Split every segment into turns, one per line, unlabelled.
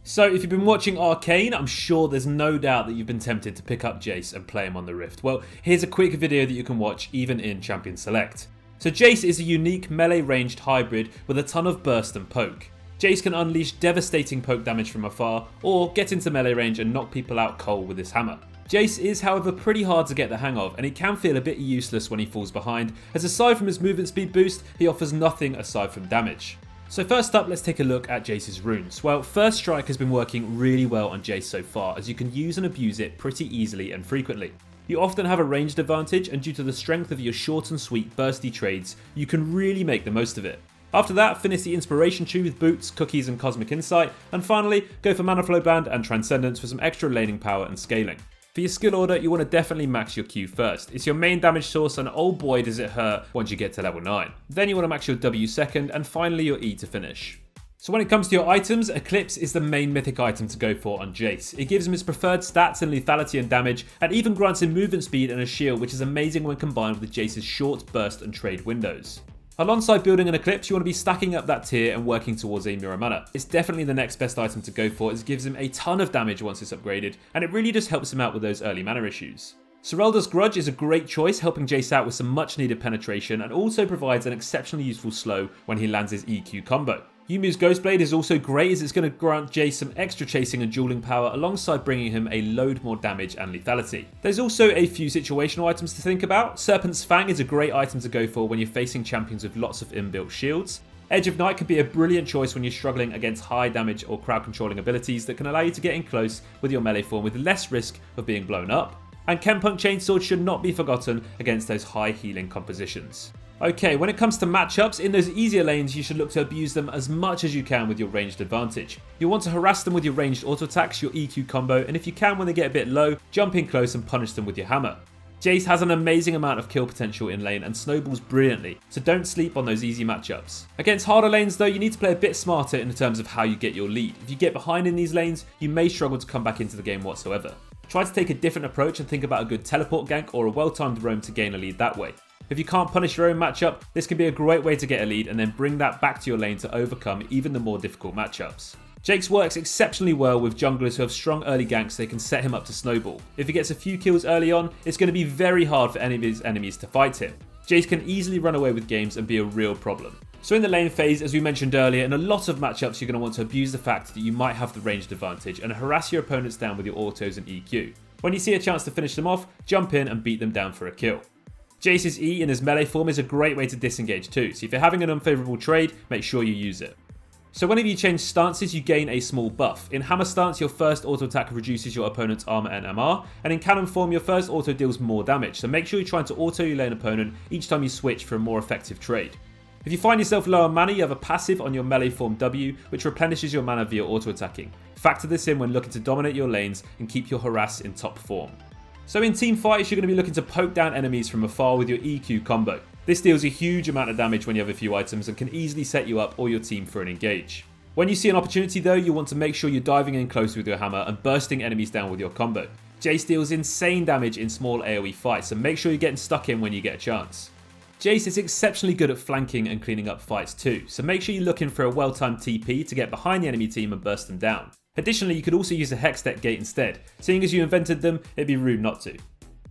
So if you've been watching Arcane, I'm sure there's no doubt that you've been tempted to pick up Jayce and play him on the Rift. Well, here's a quick video that you can watch even in Champion Select. So Jayce is a unique melee ranged hybrid with a ton of burst and poke. Jayce can unleash devastating poke damage from afar, or get into melee range and knock people out cold with his hammer. Jayce is however pretty hard to get the hang of, and he can feel a bit useless when he falls behind, as aside from his movement speed boost, he offers nothing aside from damage. So first up, let's take a look at Jayce's runes. Well, First Strike has been working really well on Jayce so far, as you can use and abuse it pretty easily and frequently. You often have a ranged advantage, and due to the strength of your short and sweet bursty trades, you can really make the most of it. After that, finish the Inspiration Tree with Boots, Cookies and Cosmic Insight, and finally, go for Mana Flow Band and Transcendence for some extra laning power and scaling. For your skill order, you want to definitely max your Q first. It's your main damage source, and oh boy does it hurt once you get to level 9. Then you want to max your W second, and finally your E to finish. So when it comes to your items, Eclipse is the main mythic item to go for on Jayce. It gives him his preferred stats and lethality and damage, and even grants him movement speed and a shield, which is amazing when combined with Jayce's short burst and trade windows. Alongside building an Eclipse, you want to be stacking up that tier and working towards a Mirror Mana. It's definitely the next best item to go for, as it gives him a ton of damage once it's upgraded, and it really just helps him out with those early mana issues. Serelda's Grudge is a great choice, helping Jayce out with some much needed penetration, and also provides an exceptionally useful slow when he lands his EQ combo. Yumu's Ghostblade is also great, as it's going to grant Jayce some extra chasing and dueling power alongside bringing him a load more damage and lethality. There's also a few situational items to think about. Serpent's Fang is a great item to go for when you're facing champions with lots of inbuilt shields. Edge of Night can be a brilliant choice when you're struggling against high damage or crowd controlling abilities that can allow you to get in close with your melee form with less risk of being blown up. And Chempunk Chainsword should not be forgotten against those high healing compositions. Okay, when it comes to matchups, in those easier lanes you should look to abuse them as much as you can with your ranged advantage. You'll want to harass them with your ranged auto attacks, your EQ combo, and if you can when they get a bit low, jump in close and punish them with your hammer. Jayce has an amazing amount of kill potential in lane and snowballs brilliantly, so don't sleep on those easy matchups. Against harder lanes though, you need to play a bit smarter in terms of how you get your lead. If you get behind in these lanes, you may struggle to come back into the game whatsoever. Try to take a different approach and think about a good teleport gank or a well-timed roam to gain a lead that way. If you can't punish your own matchup, this can be a great way to get a lead and then bring that back to your lane to overcome even the more difficult matchups. Jayce works exceptionally well with junglers who have strong early ganks, so they can set him up to snowball. If he gets a few kills early on, it's going to be very hard for any of his enemies to fight him. Jayce can easily run away with games and be a real problem. So in the lane phase, as we mentioned earlier, in a lot of matchups you're going to want to abuse the fact that you might have the ranged advantage and harass your opponents down with your autos and EQ. When you see a chance to finish them off, jump in and beat them down for a kill. Jayce's E in his melee form is a great way to disengage too, so if you're having an unfavourable trade, make sure you use it. So whenever you change stances, you gain a small buff. In hammer stance, your first auto attack reduces your opponent's armor and MR, and in cannon form, your first auto deals more damage, so make sure you're trying to auto your lane opponent each time you switch for a more effective trade. If you find yourself low on mana, you have a passive on your melee form W, which replenishes your mana via auto attacking. Factor this in when looking to dominate your lanes and keep your harass in top form. So in teamfights, you're going to be looking to poke down enemies from afar with your EQ combo. This deals a huge amount of damage when you have a few items and can easily set you up or your team for an engage. When you see an opportunity though, you want to make sure you're diving in close with your hammer and bursting enemies down with your combo. Jayce deals insane damage in small AoE fights, so make sure you're getting stuck in when you get a chance. Jayce is exceptionally good at flanking and cleaning up fights too, so make sure you're looking for a well-timed TP to get behind the enemy team and burst them down. Additionally, you could also use a Hex Deck Gate instead. Seeing as you invented them, it'd be rude not to.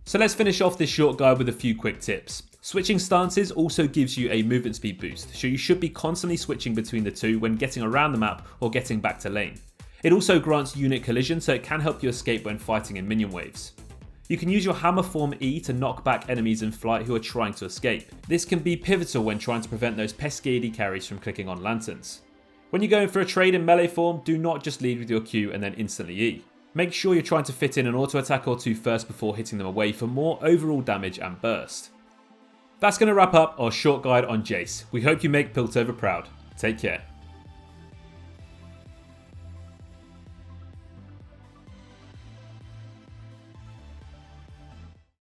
So let's finish off this short guide with a few quick tips. Switching stances also gives you a movement speed boost, so you should be constantly switching between the two when getting around the map or getting back to lane. It also grants unit collision, so it can help you escape when fighting in minion waves. You can use your hammer form E to knock back enemies in flight who are trying to escape. This can be pivotal when trying to prevent those pesky AD carries from clicking on lanterns. When you're going for a trade in melee form, do not just lead with your Q and then instantly E. Make sure you're trying to fit in an auto attack or two first before hitting them away for more overall damage and burst. That's going to wrap up our short guide on Jayce. We hope you make Piltover proud. Take care.